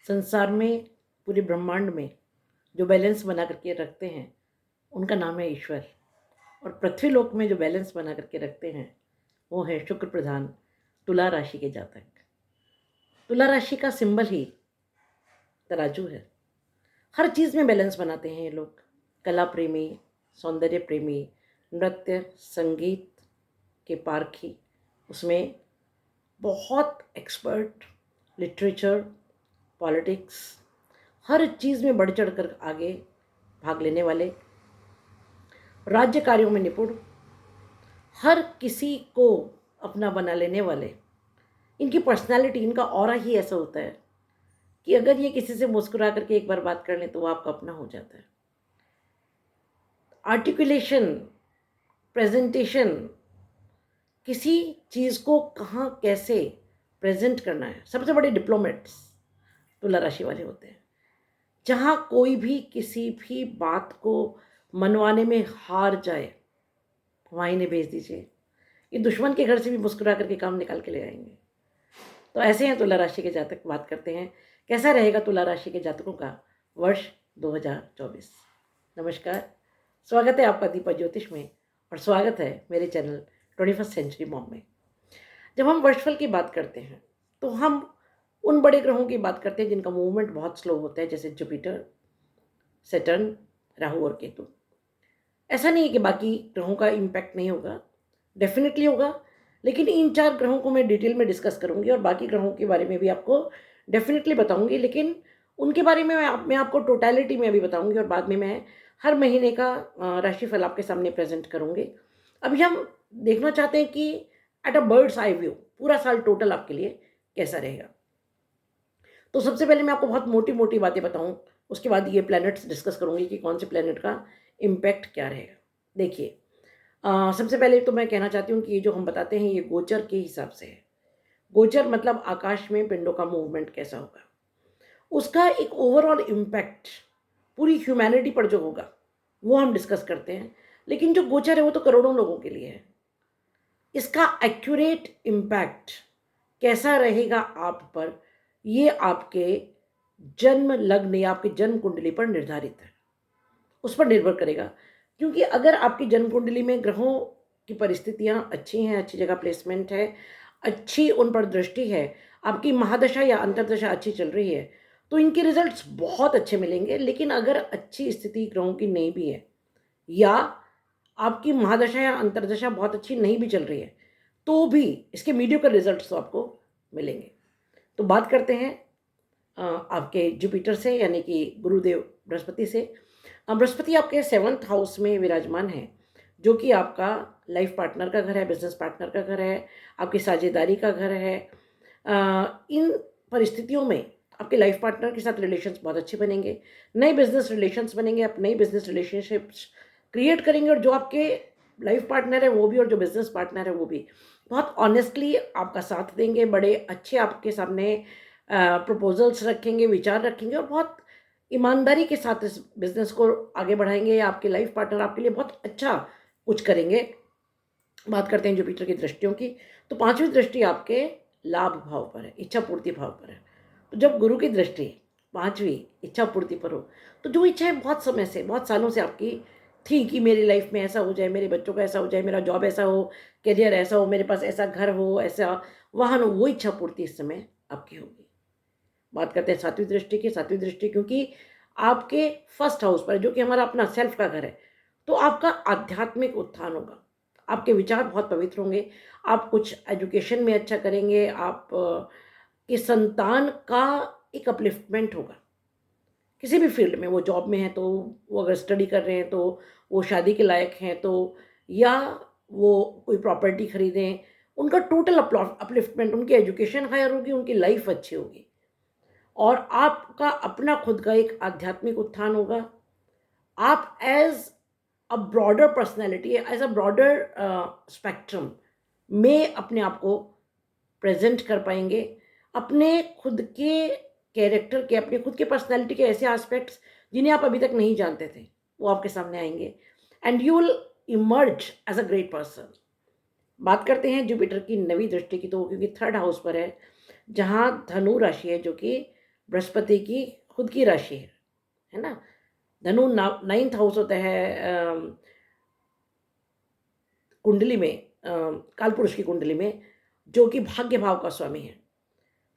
संसार में, पूरे ब्रह्मांड में जो बैलेंस बना करके रखते हैं उनका नाम है ईश्वर। और पृथ्वी लोक में जो बैलेंस बना करके रखते हैं वो है शुक्र प्रधान तुला राशि के जातक। तुला राशि का सिंबल ही तराजू है। हर चीज़ में बैलेंस बनाते हैं ये लोग। कला प्रेमी, सौंदर्य प्रेमी, नृत्य संगीत के पारखी, उसमें बहुत एक्सपर्ट, लिटरेचर, पॉलिटिक्स, हर चीज़ में बढ़ चढ़ कर आगे भाग लेने वाले, राज्य कार्यों में निपुण, हर किसी को अपना बना लेने वाले। इनकी पर्सनालिटी, इनका ऑरा ही ऐसा होता है कि अगर ये किसी से मुस्कुरा करके एक बार बात कर लें तो वो आपका अपना हो जाता है। आर्टिकुलेशन, प्रेजेंटेशन, किसी चीज़ को कहाँ कैसे प्रेजेंट करना है, सबसे बड़े डिप्लोमेट्स तुला राशि वाले होते हैं। जहाँ कोई भी किसी भी बात को मनवाने में हार जाए वहाँ इन्हें भेज दीजिए, ये दुश्मन के घर से भी मुस्कुरा करके काम निकाल के ले आएंगे। तो ऐसे हैं तुला राशि के जातक। बात करते हैं कैसा रहेगा तुला राशि के जातकों का वर्ष 2024। नमस्कार, स्वागत है आपका दीपक ज्योतिष में और स्वागत है मेरे चैनल 21st सेंचुरी मॉम में। जब हम वर्षफल की बात करते हैं तो हम उन बड़े ग्रहों की बात करते हैं जिनका मूवमेंट बहुत स्लो होता है, जैसे जुपिटर, सैटर्न, राहु और केतु। ऐसा नहीं है कि बाकी ग्रहों का इम्पैक्ट नहीं होगा, डेफिनेटली होगा, लेकिन इन 4 ग्रहों को मैं डिटेल में डिस्कस करूंगी और बाकी ग्रहों के बारे में भी आपको डेफिनेटली बताऊंगी, लेकिन उनके बारे में मैं आपको टोटलिटी में अभी बताऊंगी और बाद में मैं हर महीने का राशिफल आपके सामने प्रेजेंट करूंगी। अभी हम देखना चाहते हैं कि at a bird's eye view पूरा साल टोटल आपके लिए कैसा रहेगा। तो सबसे पहले मैं आपको बहुत मोटी मोटी बातें बताऊं, उसके बाद ये प्लैनेट्स डिस्कस करूंगी कि कौन से प्लैनेट का इम्पैक्ट क्या रहेगा। देखिए, सबसे पहले तो मैं कहना चाहती हूँ कि ये जो हम बताते हैं ये गोचर के हिसाब से है। गोचर मतलब आकाश में पिंडों का मूवमेंट कैसा होगा, उसका एक ओवरऑल इम्पैक्ट पूरी ह्यूमैनिटी पर जो होगा वो हम डिस्कस करते हैं। लेकिन जो गोचर है वो तो करोड़ों लोगों के लिए है। इसका एक्यूरेट इम्पैक्ट कैसा रहेगा आप पर, ये आपके जन्म लग्न या आपकी जन्म कुंडली पर निर्धारित है, उस पर निर्भर करेगा। क्योंकि अगर आपकी जन्म कुंडली में ग्रहों की परिस्थितियां अच्छी हैं, अच्छी जगह प्लेसमेंट है, अच्छी उन पर दृष्टि है, आपकी महादशा या अंतर्दशा अच्छी चल रही है, तो इनके रिजल्ट्स बहुत अच्छे मिलेंगे। लेकिन अगर अच्छी स्थिति ग्रहों की नहीं भी है या आपकी महादशा या अंतर्दशा बहुत अच्छी नहीं भी चल रही है, तो भी इसके मीडियोकर रिजल्ट्स तो आपको मिलेंगे। तो बात करते हैं आपके जुपिटर से, यानी कि गुरुदेव बृहस्पति से। बृहस्पति आपके 7th हाउस में विराजमान है, जो कि आपका लाइफ पार्टनर का घर है, बिजनेस पार्टनर का घर है, आपकी साझेदारी का घर है। इन परिस्थितियों में आपके लाइफ पार्टनर के साथ रिलेशंस बहुत अच्छे बनेंगे, नए बिजनेस रिलेशंस बनेंगे, आप नई बिजनेस रिलेशनशिप्स क्रिएट करेंगे। और जो आपके लाइफ पार्टनर है वो भी और जो बिजनेस पार्टनर है वो भी बहुत ऑनेस्टली आपका साथ देंगे, बड़े अच्छे आपके सामने प्रपोजल्स रखेंगे, विचार रखेंगे और बहुत ईमानदारी के साथ इस बिज़नेस को आगे बढ़ाएंगे। या आपके लाइफ पार्टनर आपके लिए बहुत अच्छा कुछ करेंगे। बात करते हैं जुपिटर की दृष्टियों की, तो 5वीं दृष्टि आपके लाभ भाव पर है, इच्छा पूर्ति भाव पर है। तो जब गुरु की दृष्टि 5वीं इच्छा पूर्ति पर हो, तो जो इच्छाएं बहुत समय से, बहुत सालों से आपकी थी कि मेरी लाइफ में ऐसा हो जाए, मेरे बच्चों का ऐसा हो जाए, मेरा जॉब ऐसा हो, करियर ऐसा हो, मेरे पास ऐसा घर हो, ऐसा वाहन हो, वो इच्छा पूर्ति इस समय आपकी होगी। बात करते हैं 7वीं दृष्टि की। 7वीं दृष्टि क्योंकि आपके 1st हाउस पर, जो कि हमारा अपना सेल्फ का घर है, तो आपका आध्यात्मिक उत्थान होगा, आपके विचार बहुत पवित्र होंगे, आप कुछ एजुकेशन में अच्छा करेंगे, आप के संतान का एक अपलिफ्टमेंट होगा किसी भी फील्ड में। वो जॉब में है तो, वो अगर स्टडी कर रहे हैं तो, वो शादी के लायक हैं तो, या वो कोई प्रॉपर्टी खरीदें, उनका टोटल अपलिफ्टमेंट, उनकी एजुकेशन हायर होगी, उनकी लाइफ अच्छी होगी और आपका अपना खुद का एक आध्यात्मिक उत्थान होगा। आप as a broader personality, as a broader spectrum में अपने आप को प्रेजेंट कर पाएंगे। अपने खुद के कैरेक्टर के, अपने खुद के पर्सनैलिटी के ऐसे एस्पेक्ट्स जिन्हें आप अभी तक नहीं जानते थे, वो आपके सामने आएंगे and you will emerge as a great person. बात करते हैं जुपिटर की 9वीं दृष्टि की, तो क्योंकि 3rd हाउस पर है, जहाँ धनु राशि है, जो कि बृहस्पति की खुद की राशि है ना। धनु 9th हाउस होता है कुंडली में, कालपुरुष की कुंडली में, जो कि भाग्य भाव का स्वामी है।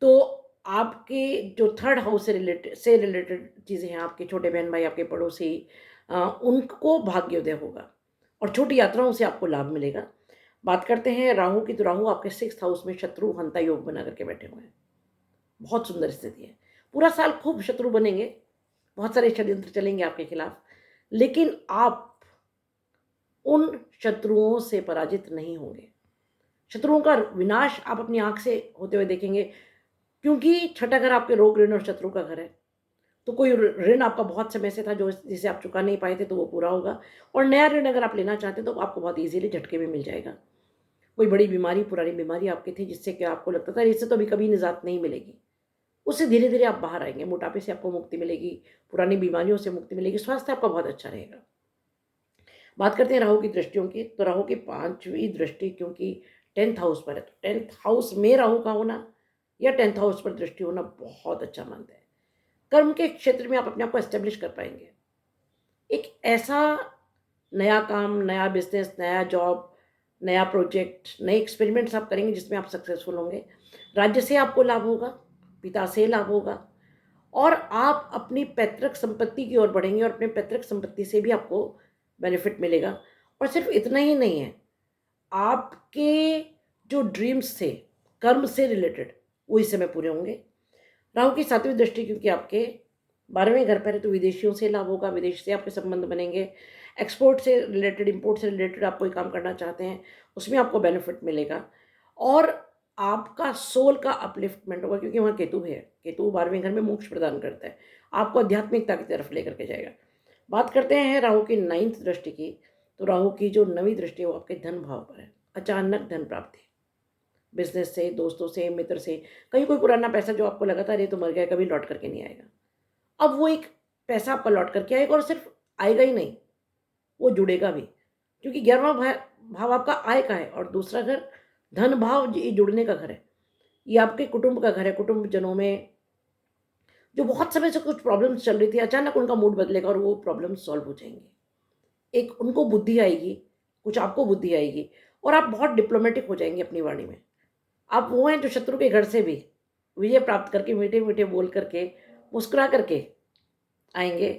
तो आपके जो 3rd हाउस से रिलेटेड चीज़ें हैं, आपके छोटे बहन भाई, आपके पड़ोसी, उनको भाग्योदय होगा और छोटी यात्राओं से आपको लाभ मिलेगा। बात करते हैं राहु की, तो राहु आपके 6th हाउस में शत्रु हंता योग बना करके बैठे हुए हैं। बहुत सुंदर स्थिति है। पूरा साल खूब शत्रु बनेंगे, बहुत सारे षड्यंत्र चलेंगे आपके खिलाफ, लेकिन आप उन शत्रुओं से पराजित नहीं होंगे। शत्रुओं का विनाश आप अपनी आंख से होते हुए देखेंगे, क्योंकि छठा घर आपके रोग, ऋण और शत्रु का घर है। तो कोई ऋण आपका बहुत समय से था जो जिसे आप चुका नहीं पाए थे, तो वो पूरा होगा। और नया ऋण अगर आप लेना चाहते हैं तो आपको बहुत ईजीली झटके में मिल जाएगा। कोई बड़ी बीमारी, पुरानी बीमारी आपकी थी जिससे कि आपको लगता था इससे तो अभी कभी निजात नहीं मिलेगी, उससे धीरे धीरे आप बाहर आएंगे। मोटापे से आपको मुक्ति मिलेगी, पुरानी बीमारियों से मुक्ति मिलेगी, स्वास्थ्य आपका बहुत अच्छा रहेगा। बात करते हैं राहु की दृष्टियों की, तो राहु की 5वीं दृष्टि क्योंकि 10th हाउस पर है, तो 10th हाउस में राहु का होना या 10th हाउस पर दृष्टि होना बहुत अच्छा मानते हैं। कर्म के क्षेत्र में आप अपने आप को एस्टेब्लिश कर पाएंगे। एक ऐसा नया काम, नया बिजनेस, नया जॉब, नया प्रोजेक्ट, नए एक्सपेरिमेंट्स आप करेंगे जिसमें आप सक्सेसफुल होंगे। राज्य से आपको लाभ होगा, पिता से लाभ होगा, और आप अपनी पैतृक संपत्ति की ओर बढ़ेंगे और अपने पैतृक संपत्ति से भी आपको बेनिफिट मिलेगा। और सिर्फ इतना ही नहीं है, आपके जो ड्रीम्स थे कर्म से रिलेटेड, वो इस समय पूरे होंगे। राहु की 7वीं दृष्टि क्योंकि आपके 12वें घर पर है, तो विदेशियों से लाभ होगा, विदेश से आपके संबंध बनेंगे। एक्सपोर्ट से रिलेटेड, इंपोर्ट से रिलेटेड आप कोई काम करना चाहते हैं, उसमें आपको बेनिफिट मिलेगा। और आपका सोल का अपलिफ्टमेंट होगा, क्योंकि वहाँ केतु है। केतु 12वें घर में मोक्ष प्रदान करता है, आपको आध्यात्मिकता की तरफ लेकर के जाएगा। बात करते हैं राहु की 9th दृष्टि की, तो राहु की जो 9वीं दृष्टि है वो आपके धन भाव पर है। अचानक धन प्राप्ति, बिजनेस से, दोस्तों से, मित्र से, कहीं कोई पुराना पैसा जो आपको लगा था अरे तो मर गया, कभी लौट करके नहीं आएगा, अब वो एक पैसा आपका लौट करके आएगा। और सिर्फ आएगा ही नहीं, वो जुड़ेगा भी, क्योंकि 11वां भाव आपका आय का है और दूसरा घर धन भाव, ये जुड़ने का घर है। ये आपके कुटुंब का घर है। कुटुंब जनों में जो बहुत समय से कुछ प्रॉब्लम्स चल रही थी, अचानक उनका मूड बदलेगा और वो प्रॉब्लम्स सॉल्व हो जाएंगी। एक उनको बुद्धि आएगी, कुछ आपको बुद्धि आएगी, और आप बहुत डिप्लोमेटिक हो जाएंगे अपनी वाणी में। आप वो हैं जो शत्रु के घर से भी विजय प्राप्त करके, मीठे मीठे बोल करके, मुस्कुरा करके आएंगे,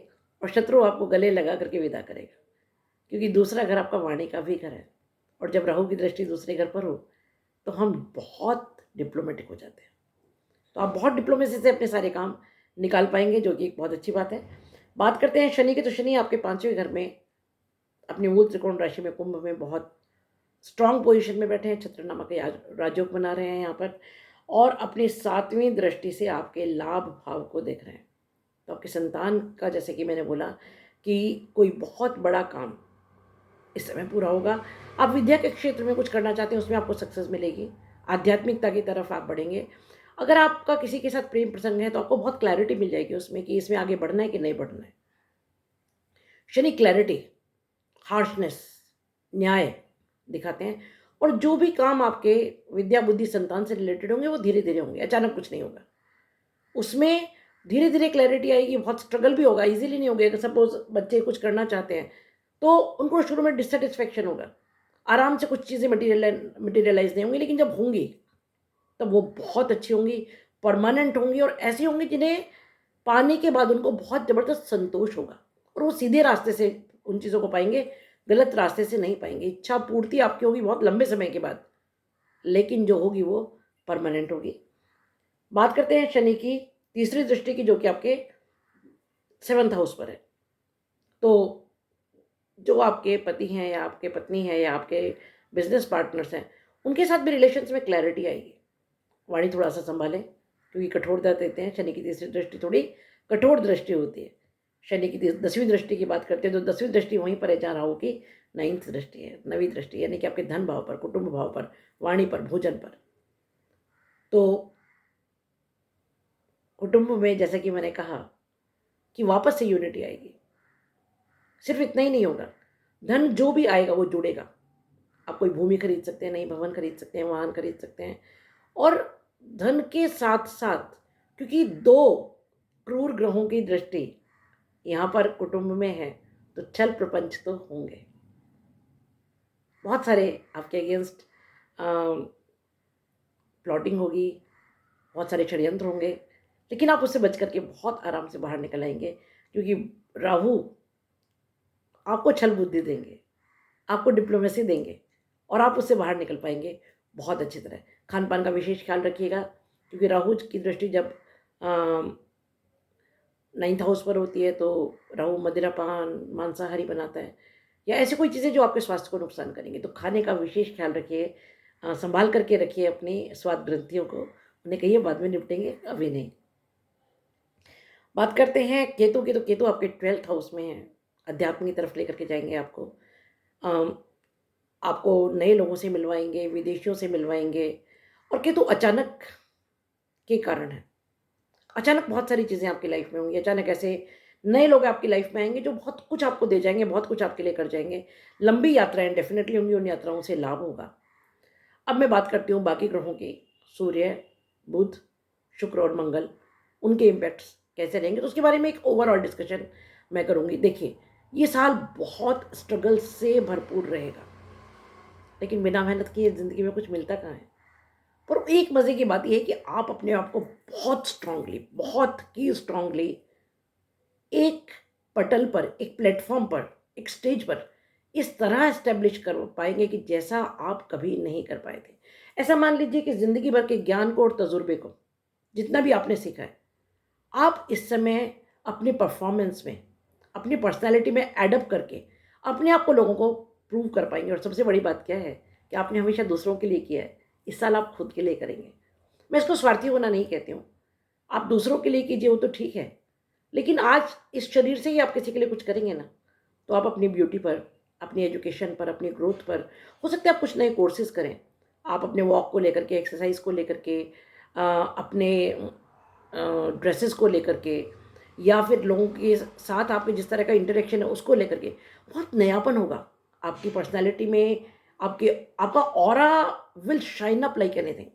और शत्रु आपको गले लगा करके विदा करेगा, क्योंकि दूसरा घर आपका वाणी का भी घर है। और जब राहु की दृष्टि दूसरे घर पर हो तो हम बहुत डिप्लोमेटिक हो जाते हैं। तो आप बहुत डिप्लोमेसी से अपने सारे काम निकाल पाएंगे, जो कि एक बहुत अच्छी बात है। बात करते हैं शनि की, तो शनि आपके 5वें घर में अपनी मूल त्रिकोण राशि में, कुंभ में, बहुत स्ट्रांग पोजीशन में बैठे हैं। छत्रनामा के राजयोग बना रहे हैं यहाँ पर, और अपनी 7वीं दृष्टि से आपके लाभ भाव को देख रहे हैं। तो आपके संतान का, जैसे कि मैंने बोला, कि कोई बहुत बड़ा काम इस समय पूरा होगा। आप विद्या के क्षेत्र में कुछ करना चाहते हैं, उसमें आपको सक्सेस मिलेगी। आध्यात्मिकता की तरफ आप बढ़ेंगे। अगर आपका किसी के साथ प्रेम प्रसंग है तो आपको बहुत क्लैरिटी मिल जाएगी उसमें, कि इसमें आगे बढ़ना है कि नहीं बढ़ना है। शनि क्लैरिटी, हार्शनेस, न्याय दिखाते हैं। और जो भी काम आपके विद्या बुद्धि संतान से रिलेटेड होंगे वो धीरे धीरे होंगे, अचानक कुछ नहीं होगा। उसमें धीरे धीरे क्लैरिटी आएगी, बहुत स्ट्रगल भी होगा, इजीली नहीं होगा। अगर सपोज बच्चे कुछ करना चाहते हैं तो उनको शुरू में डिससेटिस्फेक्शन होगा, आराम से कुछ चीज़ें मटीरियलाइज नहीं होंगी, लेकिन जब होंगी तब वो बहुत अच्छी होंगी, परमानेंट होंगी, और ऐसी होंगी जिन्हें पाने के बाद उनको बहुत ज़बरदस्त संतोष होगा, और वो सीधे रास्ते से उन चीज़ों को पाएंगे, गलत रास्ते से नहीं पाएंगे। इच्छा पूर्ति आपकी होगी बहुत लंबे समय के बाद, लेकिन जो होगी वो परमानेंट होगी। बात करते हैं शनि की 3री दृष्टि की, जो कि आपके 7th हाउस पर है। तो जो आपके पति हैं या आपके पत्नी है या आपके बिजनेस पार्टनर्स हैं, उनके साथ भी रिलेशंस में क्लैरिटी आएगी। वाणी थोड़ा सा संभालें, क्योंकि कठोरता देते हैं। शनि की 3री दृष्टि थोड़ी कठोर दृष्टि होती है। शनि की 10वीं दृष्टि की बात करते हैं तो 10वीं दृष्टि वहीं पर है जहाँ राहु की 9th दृष्टि है, 9वीं दृष्टि, यानी कि आपके धन भाव पर, कुटुंब भाव पर, वाणी पर, भोजन पर। तो कुटुंब में, जैसा कि मैंने कहा, कि वापस से यूनिटी आएगी। सिर्फ इतना ही नहीं होगा, धन जो भी आएगा वो जुड़ेगा। आप कोई भूमि खरीद सकते हैं, नई भवन खरीद सकते हैं, वाहन खरीद सकते हैं। और धन के साथ साथ, क्योंकि 2 क्रूर ग्रहों की दृष्टि यहाँ पर कुटुंब में है तो छल प्रपंच तो होंगे, बहुत सारे आपके अगेंस्ट प्लॉटिंग होगी, बहुत सारे षड्यंत्र होंगे, लेकिन आप उससे बच करके बहुत आराम से बाहर निकल आएंगे, क्योंकि राहु आपको छल बुद्धि देंगे, आपको डिप्लोमेसी देंगे और आप उससे बाहर निकल पाएंगे बहुत अच्छी तरह। खान पान का विशेष ख्याल रखिएगा, क्योंकि राहु की दृष्टि जब 9th हाउस पर होती है तो राहु मदिरा पान मांसाहारी बनाता है, या ऐसी कोई चीज़ें जो आपके स्वास्थ्य को नुकसान करेंगी। तो खाने का विशेष ख्याल रखिए, संभाल करके रखिए अपनी स्वाद ग्रंथियों को। उन्हें कहिए बाद में निपटेंगे, अभी नहीं। बात करते हैं केतु की, तो केतु आपके 12th हाउस में है, अध्यात्म की तरफ लेकर के जाएंगे आपको। आपको नए लोगों से मिलवाएंगे, विदेशियों से मिलवाएंगे। और केतु अचानक के कारण है, अचानक बहुत सारी चीज़ें आपकी लाइफ में होंगी, अचानक ऐसे नए लोग आपकी लाइफ में आएंगे जो बहुत कुछ आपको दे जाएंगे, बहुत कुछ आपके लिए कर जाएंगे। लंबी यात्राएं डेफिनेटली होंगी, उन यात्राओं से लाभ होगा। अब मैं बात करती हूँ बाकी ग्रहों की, सूर्य, बुध, शुक्र और मंगल, उनके इम्पैक्ट्स कैसे रहेंगे, तो उसके बारे में एक ओवरऑल डिस्कशन मैं करूँगी। देखिए, ये साल बहुत स्ट्रगल से भरपूर रहेगा, लेकिन बिना मेहनत किए ज़िंदगी में कुछ मिलता कहाँ है। पर एक मज़े की बात यह है कि आप अपने आप को बहुत स्ट्रांगली, बहुत ही स्ट्रांगली एक पटल पर, एक प्लेटफॉर्म पर, एक स्टेज पर इस तरह एस्टेब्लिश कर पाएंगे कि जैसा आप कभी नहीं कर पाए थे। ऐसा मान लीजिए कि ज़िंदगी भर के ज्ञान को और तजुर्बे को, जितना भी आपने सीखा है, आप इस समय अपनी परफॉर्मेंस में, अपनी पर्सनैलिटी में एडअप करके अपने आप को लोगों को प्रूव कर पाएंगे। और सबसे बड़ी बात क्या है कि आपने हमेशा दूसरों के लिए किया है, इस साल आप खुद के लिए करेंगे। मैं इसको स्वार्थी होना नहीं कहती हूँ, आप दूसरों के लिए कीजिए वो तो ठीक है, लेकिन आज इस शरीर से ही आप किसी के लिए कुछ करेंगे ना, तो आप अपनी ब्यूटी पर, अपनी एजुकेशन पर, अपनी ग्रोथ पर, हो सकता है आप कुछ नए कोर्सेज करें। आप अपने वॉक को लेकर के, एक्सरसाइज को लेकर के, अपने ड्रेसेस को लेकर के, या फिर लोगों के साथ आपके जिस तरह का इंटरेक्शन है उसको लेकर के बहुत नयापन होगा आपकी पर्सनैलिटी में। आपका aura will shine up like anything.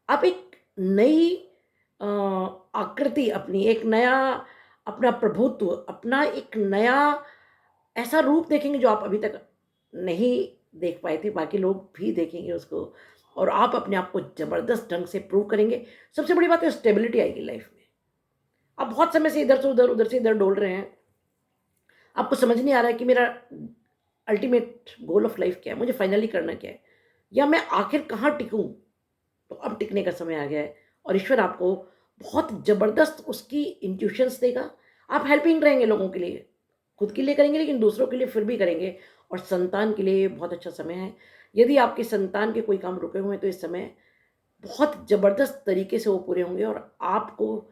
आप एक नई आकृति, अपनी एक नया, अपना प्रभुत्व, अपना एक नया ऐसा रूप देखेंगे जो आप अभी तक नहीं देख पाए थे। बाकी लोग भी देखेंगे उसको, और आप अपने आप को ज़बरदस्त ढंग से प्रूव करेंगे। सबसे बड़ी बात है स्टेबिलिटी आएगी लाइफ में। आप बहुत समय से इधर से उधर, उधर से इधर डोल रहे हैं, आपको समझ नहीं आ रहा है कि मेरा अल्टीमेट गोल ऑफ लाइफ क्या है, मुझे फाइनली करना क्या है, या मैं आखिर कहाँ टिकूँ। तो अब टिकने का समय आ गया है, और ईश्वर आपको बहुत ज़बरदस्त उसकी इंट्यूशंस देगा। आप हेल्पिंग रहेंगे लोगों के लिए, खुद के लिए करेंगे लेकिन दूसरों के लिए फिर भी करेंगे। और संतान के लिए बहुत अच्छा समय है। यदि आपके संतान के कोई काम रुके हुए हैं तो इस समय बहुत ज़बरदस्त तरीके से वो पूरे होंगे, और आपको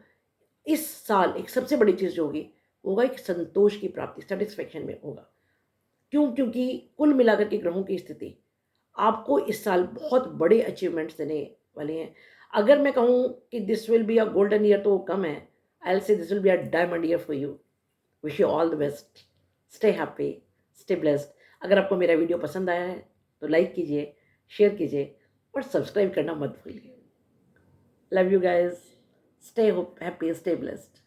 इस साल एक सबसे बड़ी चीज़ जो होगी वो होगा एक संतोष की प्राप्ति, सेटिस्फेक्शन में होगा। क्यों? क्योंकि कुल मिलाकर के ग्रहों की स्थिति आपको इस साल बहुत बड़े अचीवमेंट्स देने वाले हैं। अगर मैं कहूँ कि this will be a golden year तो वो कम है। I will say this will be a diamond year for you. Wish you all the best. Stay happy, stay blessed. अगर आपको मेरा वीडियो पसंद आया है तो लाइक कीजिए, शेयर कीजिए और सब्सक्राइब करना मत भूलिए। Love you guys. Stay happy, stay blessed.